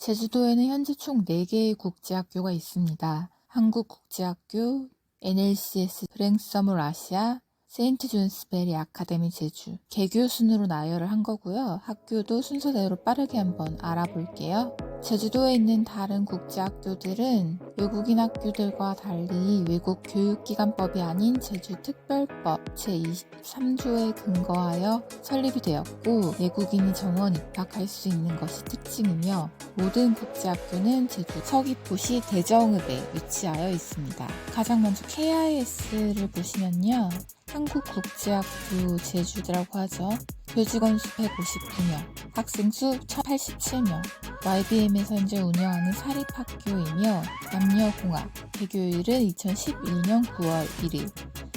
제주도에는 현재 총 4개의 국제학교가 있습니다. 한국국제학교, NLCS 프랭서몰 아시아, 세인트 존스 베리 아카데미 제주. 개교 순으로 나열을 한 거고요. 학교도 순서대로 빠르게 한번 알아볼게요. 제주도에 있는 다른 국제학교들은 외국인 학교들과 달리 외국 교육기관법이 아닌 제주특별법 제23조에 근거하여 설립이 되었고 내국인이 정원 입학할 수 있는 것이 특징이며 모든 국제학교는 제주 서귀포시 대정읍에 위치하여 있습니다. 가장 먼저 KIS를 보시면요. 한국국제학교 제주라고 하죠. 교직원 수 159명, 학생 수 1087명, YBM에서 현재 운영하는 사립학교이며 남녀공학, 개교일은 2011년 9월 1일,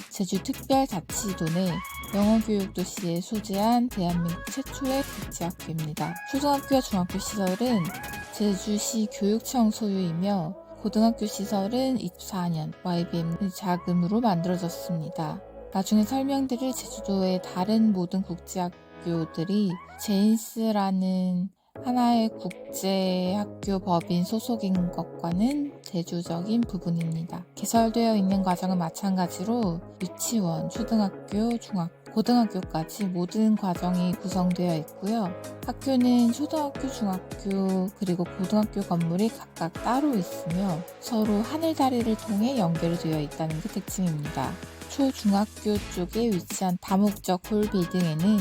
제주특별자치도 내 영어교육도시에 소재한 대한민국 최초의 국제학교입니다. 초등학교와 중학교 시설은 제주시 교육청 소유이며 고등학교 시설은 24년 YBM 자금으로 만들어졌습니다. 나중에 설명드릴 제주도의 다른 모든 국제학교들이 제인스라는 하나의 국제학교 법인 소속인 것과는 대조적인 부분입니다. 개설되어 있는 과정은 마찬가지로 유치원, 초등학교, 고등학교까지 모든 과정이 구성되어 있고요. 학교는 초등학교, 중학교, 그리고 고등학교 건물이 각각 따로 있으며 서로 하늘다리를 통해 연결이 되어 있다는 게 특징입니다. 초중학교 쪽에 위치한 다목적 홀 빌딩에는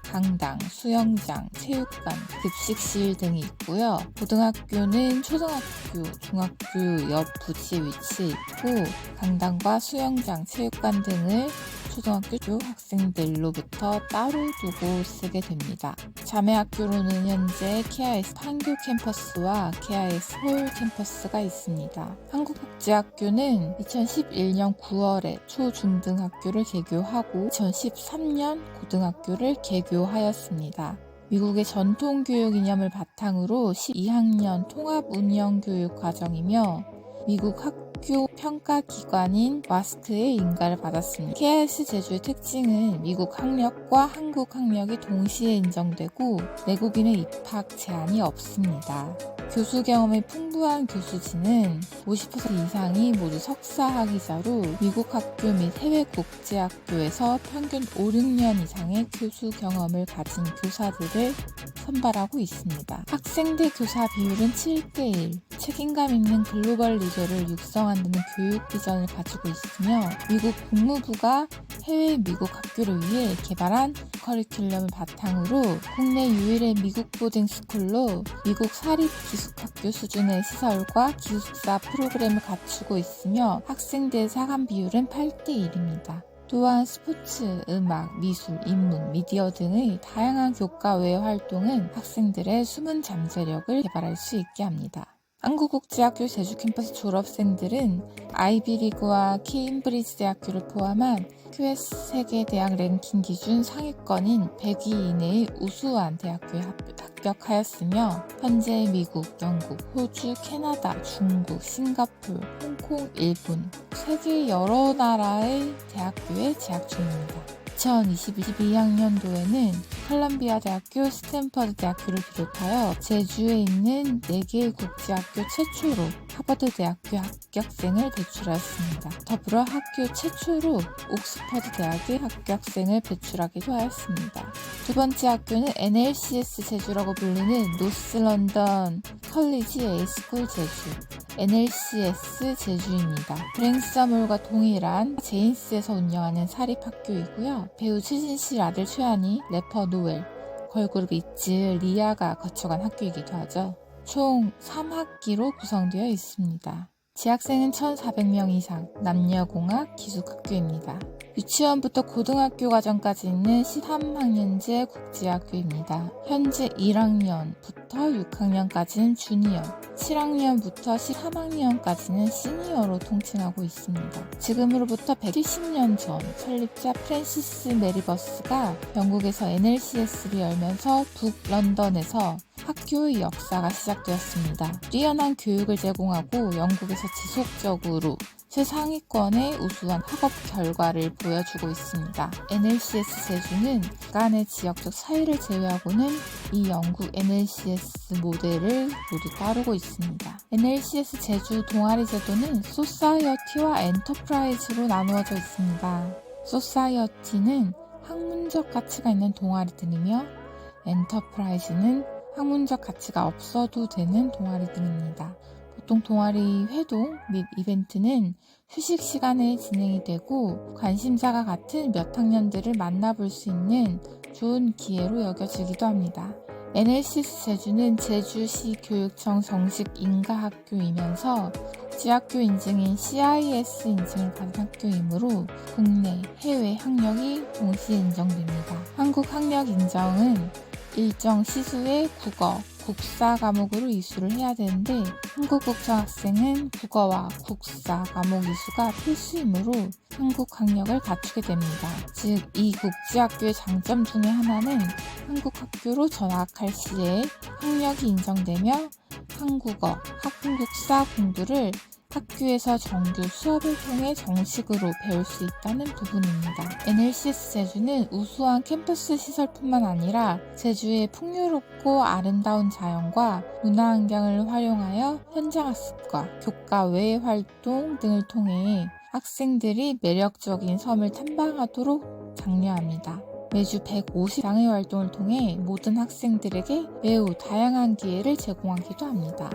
강당, 수영장, 체육관, 급식실 등이 있고요. 고등학교는 초등학교, 중학교 옆 부지에 위치해 있고 강당과 수영장, 체육관 등을 초등학교 학생들로부터 따로 두고 쓰게 됩니다. 자매학교로는 현재 KIS 판교 캠퍼스와 KIS 서울 캠퍼스가 있습니다. 한국국제학교는 2011년 9월에 초중등학교를 개교하고 2013년 고등학교를 개교하였습니다. 미국의 전통교육 이념을 바탕으로 12학년 통합운영교육 과정이며 미국 학교 평가기관인 와스트의 인가를 받았습니다. KIS 제주의 특징은 미국 학력과 한국 학력이 동시에 인정되고 내국인의 입학 제한이 없습니다. 교수 경험이 풍부한 교수진은 50% 이상이 모두 석사학위자로 미국 학교 및 해외 국제학교에서 평균 5, 6년 이상의 교수 경험을 가진 교사들을 선발하고 있습니다. 학생대 교사 비율은 7대1, 책임감 있는 글로벌 리더를 육성한다는 교육 비전을 가지고 있으며 미국 국무부가 해외 미국 학교를 위해 개발한 커리큘럼을 바탕으로 국내 유일의 미국 보딩스쿨로 미국 사립 기숙학교 수준의 시설과 기숙사 프로그램을 갖추고 있으며 학생대 사감 비율은 8대1입니다. 또한 스포츠, 음악, 미술, 인문, 미디어 등의 다양한 교과 외 활동은 학생들의 숨은 잠재력을 개발할 수 있게 합니다. 한국국제학교 제주 캠퍼스 졸업생들은 아이비리그와 케임브리지 대학교를 포함한 QS 세계대학 랭킹 기준 상위권인 100위 이내의 우수한 대학교에 합격하였으며 현재 미국, 영국, 호주, 캐나다, 중국, 싱가포르, 홍콩, 일본, 세계 여러 나라의 대학교에 재학 중입니다. 2022학년도에는 컬럼비아 대학교, 스탠퍼드 대학교를 비롯하여 제주에 있는 4개의 국제학교 최초로 하버드 대학교 합격생을 배출하였습니다. 더불어 학교 최초로 옥스퍼드 대학의 합격생을 배출하기도 하였습니다. 두 번째 학교는 NLCS 제주라고 불리는 노스런던 컬리지 A스쿨 제주, NLCS 제주입니다. 프랭서몰과 동일한 제인스에서 운영하는 사립학교이고요. 배우 최진실 아들 최한이, 래퍼 노엘, 걸그룹 이츠, 리아가 거쳐간 학교이기도 하죠. 총 3학기로 구성되어 있습니다. 재학생은 1,400명 이상, 남녀공학 기숙학교입니다. 유치원부터 고등학교 과정까지 있는 13학년제 국제학교입니다. 현재 1학년부터 6학년까지는 주니어, 7학년부터 13학년까지는 시니어로 통칭하고 있습니다. 지금으로부터 170년 전 설립자 프랜시스 메리버스가 영국에서 NLCS를 열면서 북런던에서 학교의 역사가 시작되었습니다. 뛰어난 교육을 제공하고 영국에서 지속적으로 최상위권의 우수한 학업 결과를 보여주고 있습니다. NLCS 제주는 간의 지역적 차이를 제외하고는 이 영국 NLCS 모델을 모두 따르고 있습니다. NLCS 제주 동아리 제도는 소사이어티와 엔터프라이즈로 나누어져 있습니다. 소사이어티는 학문적 가치가 있는 동아리들이며 엔터프라이즈는 학문적 가치가 없어도 되는 동아리들입니다. 보통 동아리 회동 및 이벤트는 휴식 시간에 진행이 되고 관심사가 같은 몇 학년들을 만나볼 수 있는 좋은 기회로 여겨지기도 합니다. NLCS 제주는 제주시 교육청 정식 인가학교이면서 국제학교 인증인 CIS 인증을 받은 학교이므로 국내, 해외 학력이 동시에 인정됩니다. 한국 학력 인정은 일정 시수의 국어, 국사 과목으로 이수를 해야 되는데 한국 국적 학생은 국어와 국사 과목 이수가 필수이므로 한국 학력을 갖추게 됩니다. 즉, 이 국제학교의 장점 중에 하나는 한국 학교로 전학할 시에 학력이 인정되며 한국어, 한국사 공부를 학교에서 정규 수업을 통해 정식으로 배울 수 있다는 부분입니다. NLCS 제주는 우수한 캠퍼스 시설뿐만 아니라 제주의 풍요롭고 아름다운 자연과 문화환경을 활용하여 현장학습과 교과 외 활동 등을 통해 학생들이 매력적인 섬을 탐방하도록 장려합니다. 매주 150장의 활동을 통해 모든 학생들에게 매우 다양한 기회를 제공하기도 합니다.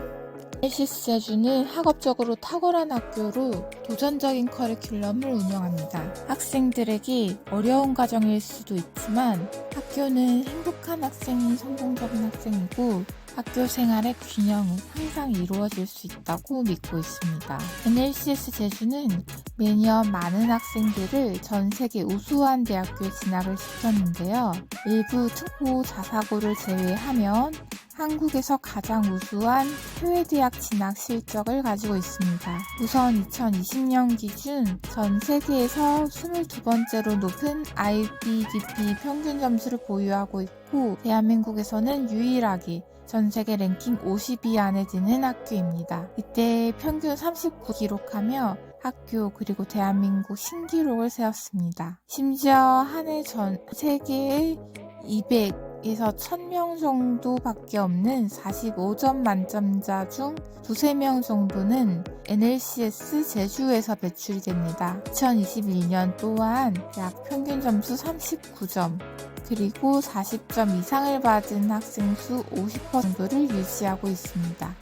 NLCS 제주는 학업적으로 탁월한 학교로 도전적인 커리큘럼을 운영합니다. 학생들에게 어려운 과정일 수도 있지만 학교는 행복한 학생이 성공적인 학생이고 학교 생활의 균형은 항상 이루어질 수 있다고 믿고 있습니다. NLCS 제주는 매년 많은 학생들을 전 세계 우수한 대학교에 진학을 시켰는데요. 일부 특호 자사고를 제외하면 한국에서 가장 우수한 해외대학 진학 실적을 가지고 있습니다. 우선 2020년 기준 전 세계에서 22번째로 높은 IBDP 평균 점수를 보유하고 있고 대한민국에서는 유일하게 전 세계 랭킹 50위 안에 드는 학교입니다. 이때 평균 39 기록하며 학교 그리고 대한민국 신기록을 세웠습니다. 심지어 한 해 전 세계의 200에서 1000명 정도밖에 없는 45점 만점자 중 두세 명 정도는 NLCS 제주에서 배출이 됩니다. 2021년 또한 약 평균 점수 39점 그리고 40점 이상을 받은 학생 수 50% 정도를 유지하고 있습니다.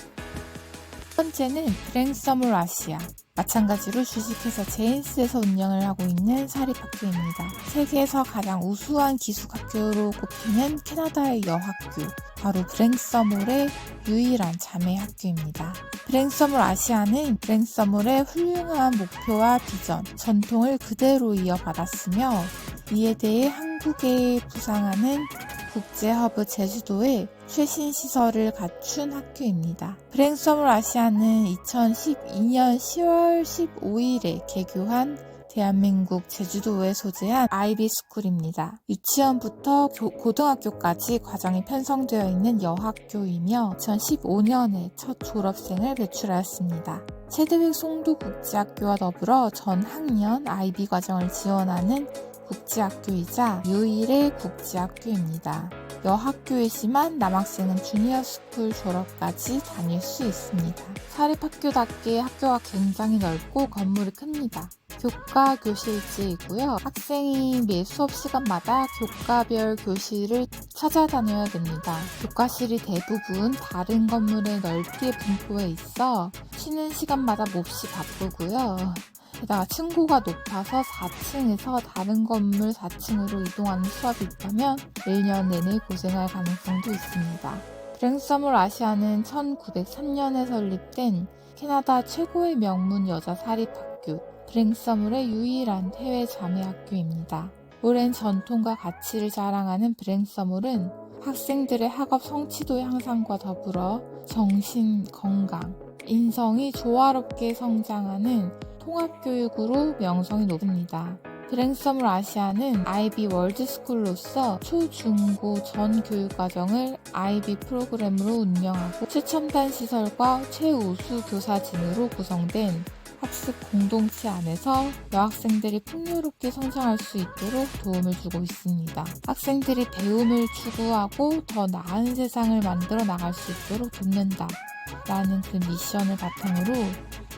첫 번째는 브랭서몰 아시아. 마찬가지로 주식회사 제인스에서 운영을 하고 있는 사립학교입니다. 세계에서 가장 우수한 기숙학교로 꼽히는 캐나다의 여학교, 바로 브랭서몰의 유일한 자매 학교입니다. 브랭서몰 아시아는 브랭서몰의 훌륭한 목표와 비전, 전통을 그대로 이어받았으며 이에 대해 한국에 부상하는 국제허브 제주도에 최신 시설을 갖춘 학교입니다. 브랭서몰 아시아는 2012년 10월 15일에 개교한 대한민국 제주도에 소재한 아이비스쿨입니다. 유치원부터 고등학교까지 과정이 편성되어 있는 여학교이며 2015년에 첫 졸업생을 배출하였습니다. 체드윅 송도국제학교와 더불어 전 학년 IB 과정을 지원하는 국제학교이자 유일의 국제학교입니다. 여학교이지만 남학생은 주니어 스쿨 졸업까지 다닐 수 있습니다. 사립학교답게 학교가 굉장히 넓고 건물이 큽니다. 교과 교실제이고요. 학생이 매 수업 시간마다 교과별 교실을 찾아다녀야 됩니다. 교과실이 대부분 다른 건물에 넓게 분포해 있어 쉬는 시간마다 몹시 바쁘고요. 게다가 층고가 높아서 4층에서 다른 건물 4층으로 이동하는 수업이 있다면 1년 내내 고생할 가능성도 있습니다. 브랭서몰 아시아는 1903년에 설립된 캐나다 최고의 명문 여자 사립학교 브랭서몰의 유일한 해외 자매학교입니다. 오랜 전통과 가치를 자랑하는 브랭서몰은 학생들의 학업 성취도 향상과 더불어 정신 건강, 인성이 조화롭게 성장하는 통합교육으로 명성이 높습니다. 브랭썸을 아시아는 아이비 월드스쿨로서 초, 중, 고 전 교육과정을 아이비 프로그램으로 운영하고 최첨단 시설과 최우수 교사진으로 구성된 학습 공동체 안에서 여학생들이 풍요롭게 성장할 수 있도록 도움을 주고 있습니다. 학생들이 배움을 추구하고 더 나은 세상을 만들어 나갈 수 있도록 돕는다 라는 그 미션을 바탕으로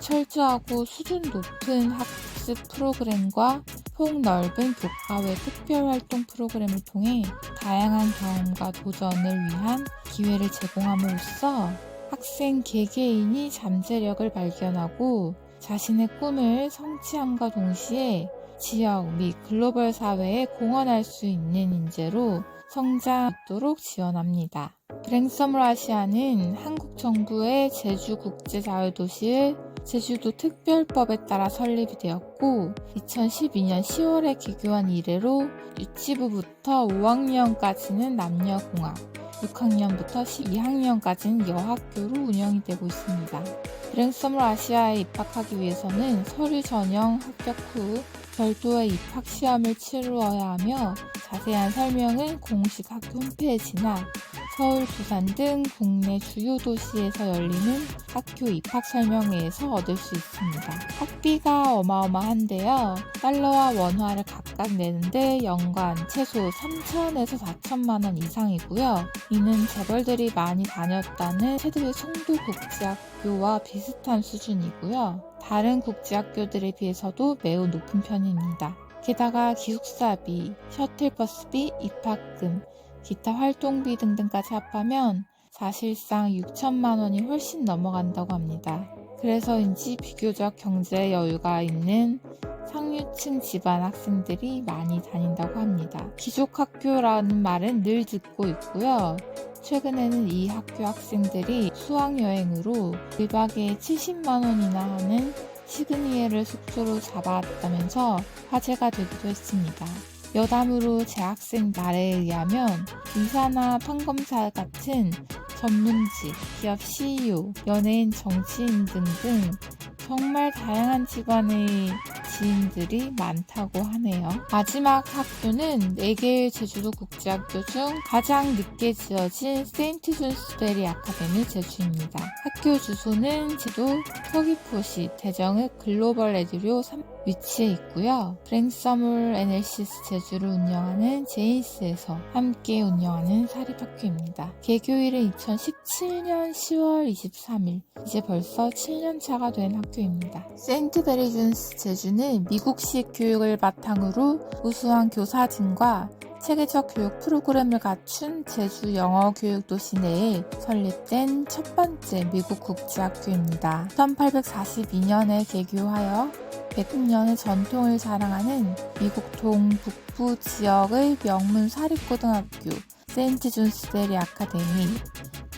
철저하고 수준 높은 학습 프로그램과 폭넓은 교과외 특별활동 프로그램을 통해 다양한 경험과 도전을 위한 기회를 제공함으로써 학생 개개인이 잠재력을 발견하고 자신의 꿈을 성취함과 동시에 지역 및 글로벌 사회에 공헌할 수 있는 인재로 성장하도록 지원합니다. 브랭썸을 아시아는 한국 정부의 제주국제자유도시의 제주도 특별법에 따라 설립이 되었고 2012년 10월에 개교한 이래로 유치부부터 5학년까지는 남녀공학, 6학년부터 12학년까지는 여학교로 운영이 되고 있습니다. 브랭썸을 아시아에 입학하기 위해서는 서류 전형 합격 후 별도의 입학 시험을 치루어야 하며 자세한 설명은 공식 학교 홈페이지나 서울, 부산 등 국내 주요 도시에서 열리는 학교 입학 설명회에서 얻을 수 있습니다. 학비가 어마어마한데요. 달러와 원화를 각각 내는데 연간 최소 3천에서 4천만 원 이상이고요. 이는 재벌들이 많이 다녔다는 최대 송도국제학교와 비슷한 수준이고요. 다른 국제학교들에 비해서도 매우 높은 편입니다. 게다가 기숙사비, 셔틀버스비, 입학금, 기타 활동비 등등까지 합하면 사실상 6천만 원이 훨씬 넘어간다고 합니다. 그래서인지 비교적 경제 여유가 있는 상류층 집안 학생들이 많이 다닌다고 합니다. 귀족학교라는 말은 늘 듣고 있고요. 최근에는 이 학교 학생들이 수학여행으로 1박에 70만 원이나 하는 시그니엘을 숙소로 잡아왔다면서 화제가 되기도 했습니다. 여담으로 재학생 말에 의하면 의사나 판검사 같은 전문직, 기업 CEO, 연예인, 정치인 등등 정말 다양한 집안의 지인들이 많다고 하네요. 마지막 학교는 4개의 제주도 국제학교 중 가장 늦게 지어진 세인트 존스베리 아카데미 제주입니다. 학교 주소는 제도 서귀포시 대정읍 글로벌 에듀료 3 위치에 있고요. 브랭썸을 NLCS 제주를 운영하는 제인스에서 함께 운영하는 사립학교입니다. 개교일은 2017년 10월 23일, 이제 벌써 7년 차가 된 학교입니다. 세인트 베리 존스 제주는 미국식 교육을 바탕으로 우수한 교사진과 체계적 교육 프로그램을 갖춘 제주 영어 교육 도시 내에 설립된 첫 번째 미국 국제학교입니다. 1842년에 개교하여 100년의 전통을 자랑하는 미국 동북부 지역의 명문 사립고등학교 세인트 존스베리 아카데미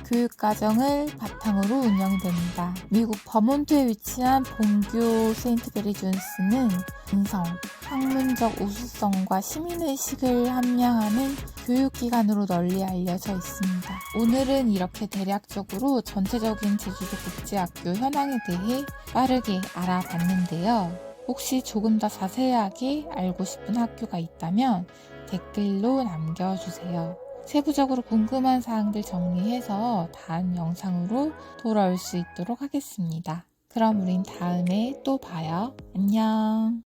교육과정을 바탕으로 운영이 됩니다. 미국 버몬트에 위치한 본교 세인트 베리 존스는 인성, 학문적 우수성과 시민의식을 함양하는 교육기관으로 널리 알려져 있습니다. 오늘은 이렇게 대략적으로 전체적인 제주도 국제학교 현황에 대해 빠르게 알아봤는데요. 혹시 조금 더 자세하게 알고 싶은 학교가 있다면 댓글로 남겨주세요. 세부적으로 궁금한 사항들 정리해서 다음 영상으로 돌아올 수 있도록 하겠습니다. 그럼 우린 다음에 또 봐요. 안녕.